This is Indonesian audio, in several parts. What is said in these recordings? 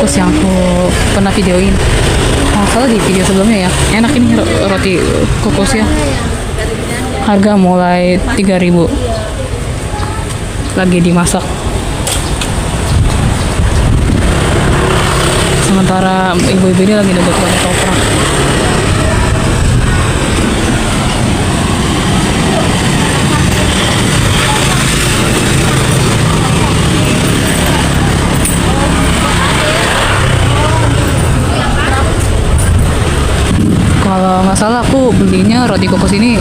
kukus yang aku pernah videoin. Salah di video sebelumnya ya. Enak ini roti kukusnya. Harga mulai 3.000. Lagi dimasak. Sementara ibu-ibu ini lagi duduk pada toprak. Kalau nggak salah aku belinya roti kukus ini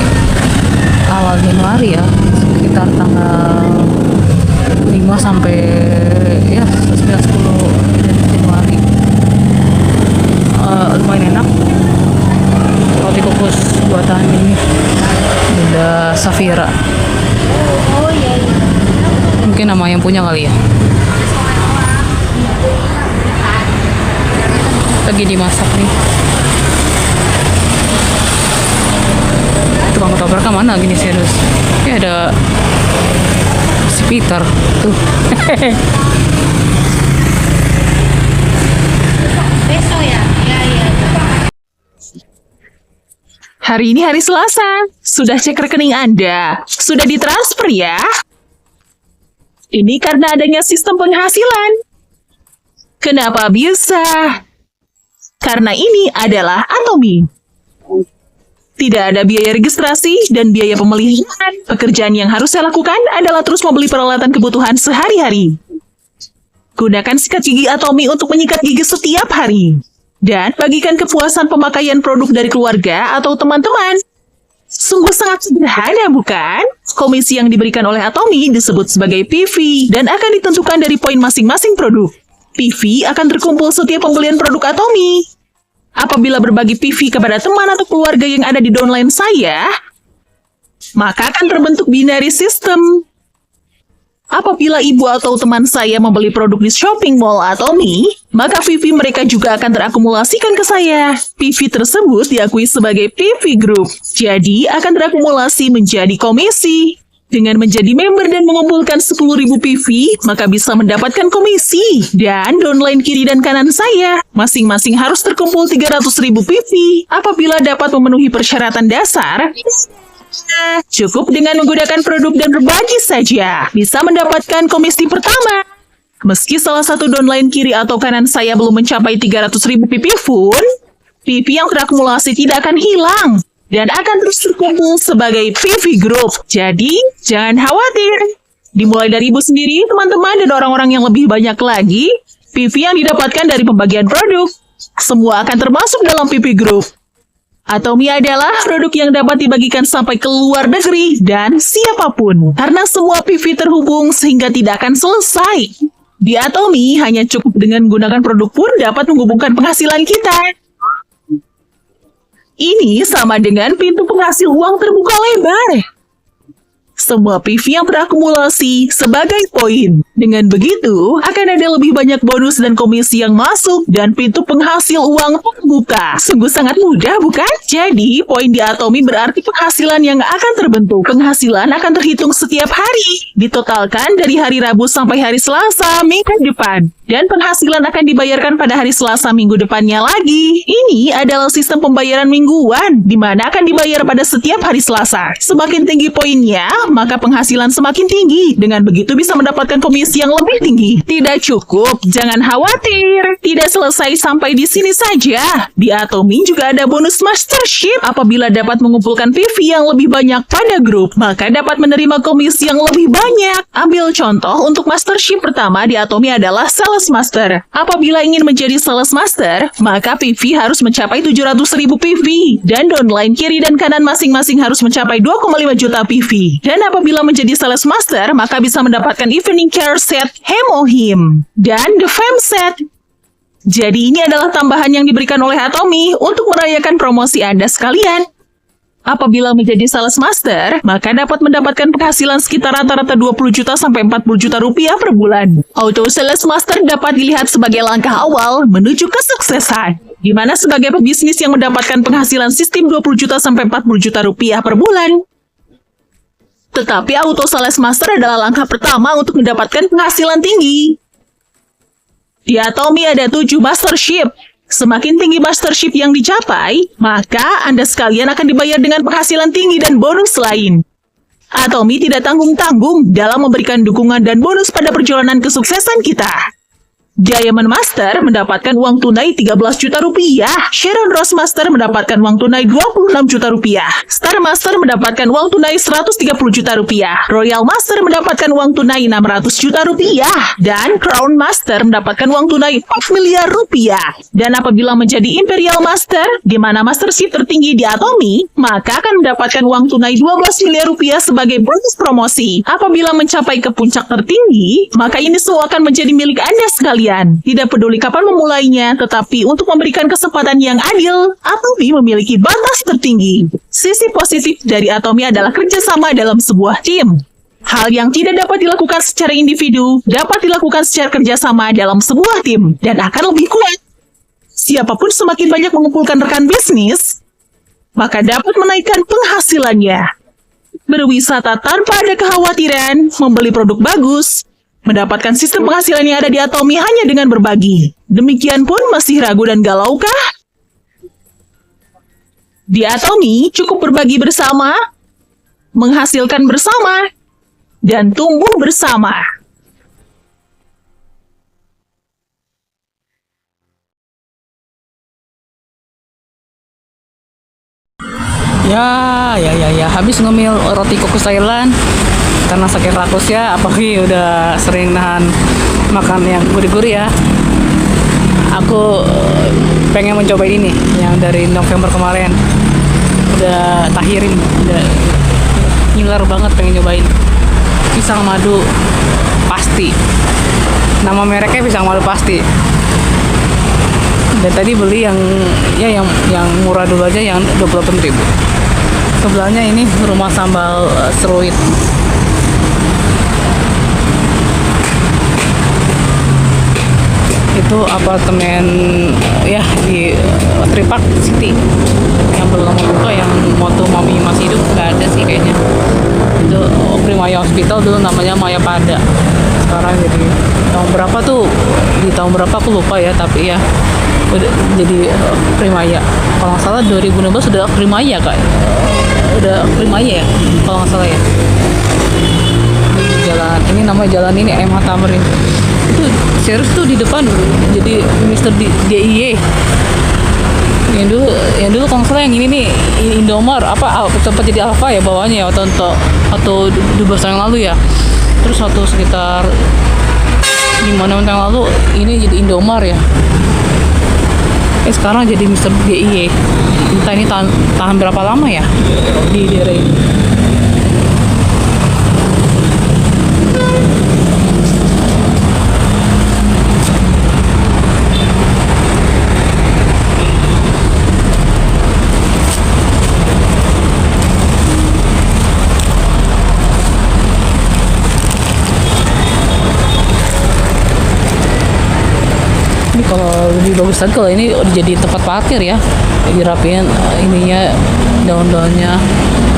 awal Januari ya, sekitar tanggal 5 sampai ya 9-10 Januari. Lumayan enak roti kukus buatan ini Bunda Safira. Mungkin nama yang punya kali ya. Lagi dimasak nih. Tukang ketoprak mana gini serius? Ya ada si Peter tuh. Hari ini hari Selasa. Sudah cek rekening Anda? Sudah ditransfer ya? Ini karena adanya sistem penghasilan. Kenapa bisa? Karena ini adalah Atomi. Tidak ada biaya registrasi dan biaya pemeliharaan. Pekerjaan yang harus saya lakukan adalah terus membeli peralatan kebutuhan sehari-hari. Gunakan sikat gigi Atomi untuk menyikat gigi setiap hari. Dan bagikan kepuasan pemakaian produk dari keluarga atau teman-teman. Sungguh sangat sederhana, bukan? Komisi yang diberikan oleh Atomi disebut sebagai PV dan akan ditentukan dari poin masing-masing produk. PV akan terkumpul setiap pembelian produk Atomi. Apabila berbagi PV kepada teman atau keluarga yang ada di downline saya, maka akan terbentuk binary system. Apabila ibu atau teman saya membeli produk di shopping mall Atomi, maka PV mereka juga akan terakumulasikan ke saya. PV tersebut diakui sebagai PV Group, jadi akan terakumulasi menjadi komisi. Dengan menjadi member dan mengumpulkan 10.000 PV, maka bisa mendapatkan komisi. Dan downline kiri dan kanan saya, masing-masing harus terkumpul 300.000 PV. Apabila dapat memenuhi persyaratan dasar, cukup dengan menggunakan produk dan berbagi saja, bisa mendapatkan komisi pertama. Meski salah satu downline kiri atau kanan saya belum mencapai 300.000 PV pun, PV yang terakumulasi tidak akan hilang dan akan terus terkumpul sebagai PV Group. Jadi, jangan khawatir. Dimulai dari ibu sendiri, teman-teman, dan orang-orang yang lebih banyak lagi, PV yang didapatkan dari pembagian produk. Semua akan termasuk dalam PV Group. Atomi adalah produk yang dapat dibagikan sampai ke luar negeri dan siapapun. Karena semua PV terhubung sehingga tidak akan selesai. Di Atomi, hanya cukup dengan menggunakan produk pun dapat menghubungkan penghasilan kita. Ini sama dengan pintu penghasil uang terbuka lebar. Semua PV yang terakumulasi sebagai poin. Dengan begitu, akan ada lebih banyak bonus dan komisi yang masuk dan pintu penghasil uang terbuka. Sungguh sangat mudah, bukan? Jadi, poin di Atomi berarti penghasilan yang akan terbentuk. Penghasilan akan terhitung setiap hari. Ditotalkan dari hari Rabu sampai hari Selasa minggu depan. Dan penghasilan akan dibayarkan pada hari Selasa minggu depannya lagi. Ini adalah sistem pembayaran mingguan, di mana akan dibayar pada setiap hari Selasa. Semakin tinggi poinnya, maka penghasilan semakin tinggi. Dengan begitu bisa mendapatkan komisi yang lebih tinggi. Tidak cukup, jangan khawatir. Tidak selesai sampai di sini saja. Di Atomi juga ada bonus mastership. Apabila dapat mengumpulkan PV yang lebih banyak pada grup, maka dapat menerima komisi yang lebih banyak. Ambil contoh untuk mastership pertama di Atomi adalah Sales Master. Apabila ingin menjadi Sales Master, maka PV harus mencapai 700.000 PV. Dan downline kiri dan kanan masing-masing harus mencapai 2,5 juta PV. Dan apabila menjadi Sales Master, maka bisa mendapatkan Evening Care Set Hemohim dan The Fem Set. Jadi ini adalah tambahan yang diberikan oleh Atomi untuk merayakan promosi Anda sekalian. Apabila menjadi Sales Master, maka dapat mendapatkan penghasilan sekitar rata-rata 20 juta sampai 40 juta rupiah per bulan. Auto Sales Master dapat dilihat sebagai langkah awal menuju kesuksesan, di mana sebagai pebisnis yang mendapatkan penghasilan sistem 20 juta sampai 40 juta rupiah per bulan. Tetapi Auto Sales Master adalah langkah pertama untuk mendapatkan penghasilan tinggi. Di Atomy ada 7 mastership. Semakin tinggi mastership yang dicapai, maka Anda sekalian akan dibayar dengan penghasilan tinggi dan bonus lain. Atomy tidak tanggung-tanggung dalam memberikan dukungan dan bonus pada perjalanan kesuksesan kita. Diamond Master mendapatkan uang tunai 13 juta rupiah. Sharon Rose Master mendapatkan uang tunai 26 juta rupiah. Star Master mendapatkan uang tunai 130 juta rupiah. Royal Master mendapatkan uang tunai 600 juta rupiah. Dan Crown Master mendapatkan uang tunai 4 miliar rupiah. Dan apabila menjadi Imperial Master, di mana mastership tertinggi di Atomy, maka akan mendapatkan uang tunai 12 miliar rupiah sebagai bonus promosi. Apabila mencapai ke puncak tertinggi, maka ini semua akan menjadi milik Anda sekalian. Tidak peduli kapan memulainya, tetapi untuk memberikan kesempatan yang adil, Atomy memiliki batas tertinggi. Sisi positif dari Atomy adalah kerjasama dalam sebuah tim. Hal yang tidak dapat dilakukan secara individu, dapat dilakukan secara kerjasama dalam sebuah tim, dan akan lebih kuat. Siapapun semakin banyak mengumpulkan rekan bisnis, maka dapat menaikkan penghasilannya. Berwisata tanpa ada kekhawatiran, membeli produk bagus, mendapatkan sistem penghasilan yang ada di Atomy hanya dengan berbagi. Demikian pun masih ragu dan galau kah? Di Atomy cukup berbagi bersama, menghasilkan bersama, dan tumbuh bersama. Ya, habis ngemil roti kukus Thailand karena sakit rakus ya, apalagi udah sering nahan makan yang gurih-gurih ya. Aku pengen mencoba ini yang dari November kemarin, udah tahirin, udah ngiler banget pengen nyobain. Pisang madu pasti, nama mereknya pisang madu pasti. Dan tadi beli yang murah dulu aja, yang 28.000. Sebelahnya ini rumah sambal seruit. Itu apartemen ya di Tripark City. Yang belum buka, yang moto mami masih hidup nggak ada sih kayaknya. Itu Primaya Hospital dulu namanya Maya Pada. Sekarang jadi tahun berapa tuh? Di tahun berapa aku lupa ya, tapi ya udah jadi Primaya. Kalau nggak salah 2016 sudah Primaya kak. Udah Primaya ya kalau nggak salah ya. Jalan ini, nama jalan ini MH Tamrin. Itu serius tuh di depan jadi Mr. DIY. Yang dulu kalau nggak salah yang ini nih Indomaret apa sempat jadi Alfa ya bawahnya ya, atau 12 tahun yang lalu ya. Terus waktu sekitar 5 tahun yang lalu ini jadi Indomaret ya. Sekarang jadi Mr. DIY. Entah ini tahan berapa lama ya di daerah ini. Ini kalau lebih bagus lagi kalau ini udah jadi tempat parkir ya, dirapiin ininya, daun-daunnya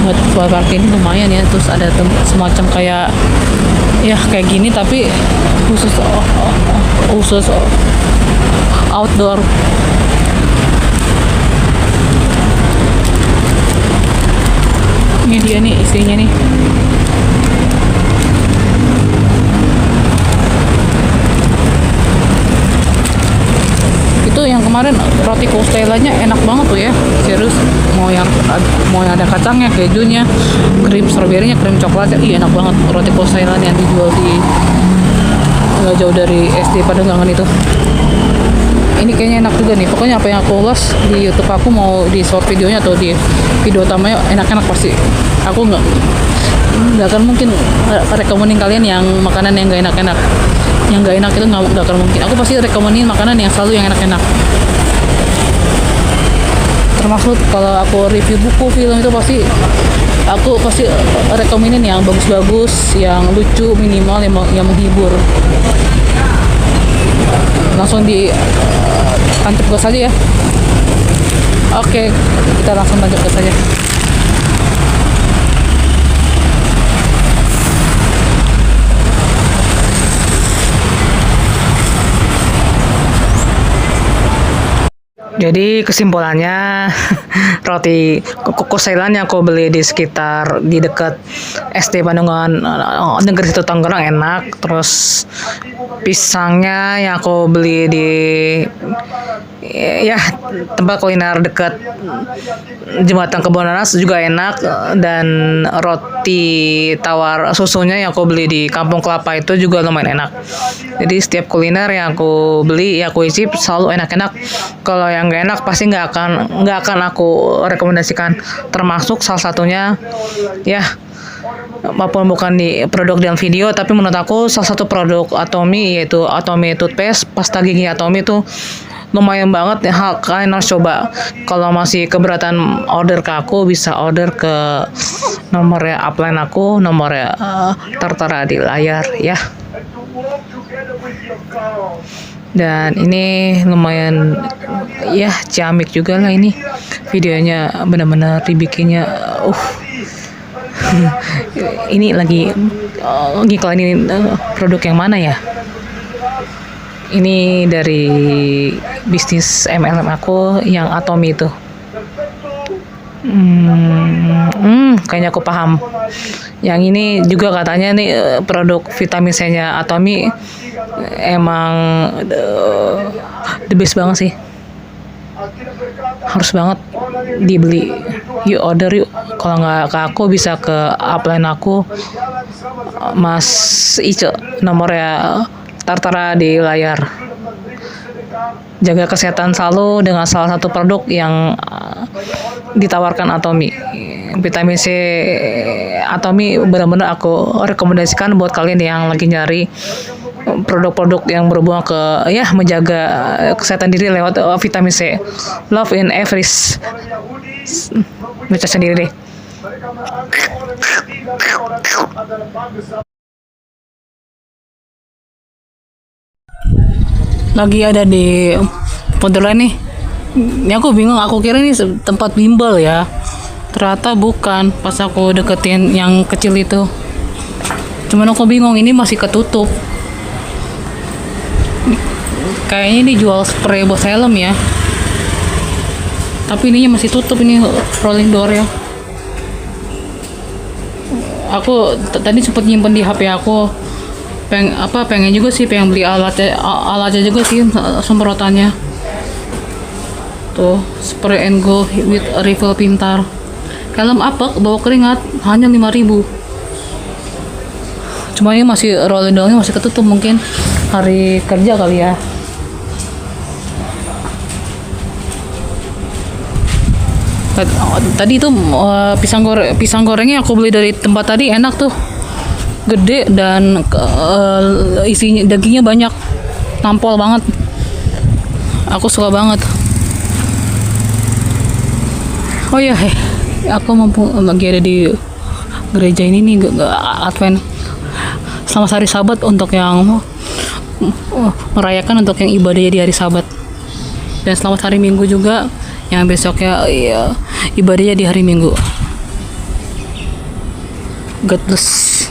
buat parkir ini lumayan ya. Terus ada semacam kayak ya kayak gini tapi khusus outdoor. Ini dia nih istrinya nih. Itu yang kemarin roti Costellanya enak banget tuh ya, serius. Mau yang ada kacangnya, kejunya, krim stroberinya, krim coklatnya, enak banget roti Costella yang dijual di nggak jauh dari SD Pademangan itu. Ini kayaknya enak juga nih. Pokoknya apa yang aku ulas di YouTube aku, mau di short videonya atau di video utamanya, enak-enak pasti. Aku nggak akan mungkin rekomenin kalian yang makanan yang nggak enak-enak. Yang nggak enak itu nggak akan mungkin. Aku pasti rekomenin makanan yang selalu yang enak-enak. Termasuk kalau aku review buku, film itu aku pasti rekomenin yang bagus-bagus, yang lucu, minimal yang menghibur. Langsung di tancap gas aja ya. Oke, kita langsung tancap gas aja. Jadi kesimpulannya roti Koko Thailand yang aku beli di sekitar di dekat SD Pandungan Negeri Situ Tangerang enak. Terus pisangnya yang aku beli di ya tempat kuliner dekat Jembatan Kebonanas juga enak, dan roti tawar susunya yang aku beli di Kampung Kelapa itu juga lumayan enak. Jadi setiap kuliner yang aku beli ya aku icip selalu enak-enak. Kalau yang nggak enak pasti nggak akan aku rekomendasikan. Termasuk salah satunya ya, maupun bukan di produk dalam video, tapi menurut aku salah satu produk Atomy yaitu Atomy toothpaste, pasta gigi Atomy itu lumayan banget ya, kalian harus coba. Kalau masih keberatan order ke aku, bisa order ke nomornya upline aku, nomornya tertera di layar ya. Dan ini lumayan ya ciamik juga lah, ini videonya benar-benar dibikinnya ini lagi ngiklanin produk yang mana ya. Ini dari bisnis MLM aku yang Atomy itu. Kayaknya aku paham. Yang ini juga katanya nih produk vitamin C-nya Atomy emang the best banget sih. Harus banget dibeli. Yuk order yuk. Kalau nggak ke aku bisa ke upline aku, Mas Ice, nomornya tertera di layar. Jaga kesehatan selalu dengan salah satu produk yang ditawarkan Atomy. Vitamin C Atomy benar-benar aku rekomendasikan buat kalian yang lagi nyari produk-produk yang berhubungan ke ya menjaga kesehatan diri lewat vitamin C. Love in every baca sendiri deh. Lagi ada di Pontianak nih. Ini aku bingung, aku kira ini tempat bimbel ya. Ternyata bukan, pas aku deketin yang kecil itu. Cuman aku bingung, ini masih ketutup. Kayaknya ini jual spray buat helm ya. Tapi ininya masih tutup, ini rolling door ya. Aku tadi sempet nyimpen di HP aku. Pengen juga sih, pengen beli alatnya juga sih, semprotannya tuh, spray and go with refill pintar. Helm apek bawa keringat hanya 5.000. Cuma ini masih rolling doornya masih ketutup, mungkin hari kerja kali ya. Tadi itu pisang gorengnya aku beli dari tempat tadi enak tuh, gede dan isinya dagingnya banyak, nampol banget. Aku suka banget. Oh ya, aku mumpung lagi ada di gereja ini nih, Advent. Selamat Hari Sabat untuk yang merayakan, untuk yang ibadahnya di hari Sabat. Dan selamat hari Minggu juga yang besoknya ibadahnya di hari Minggu. God bless.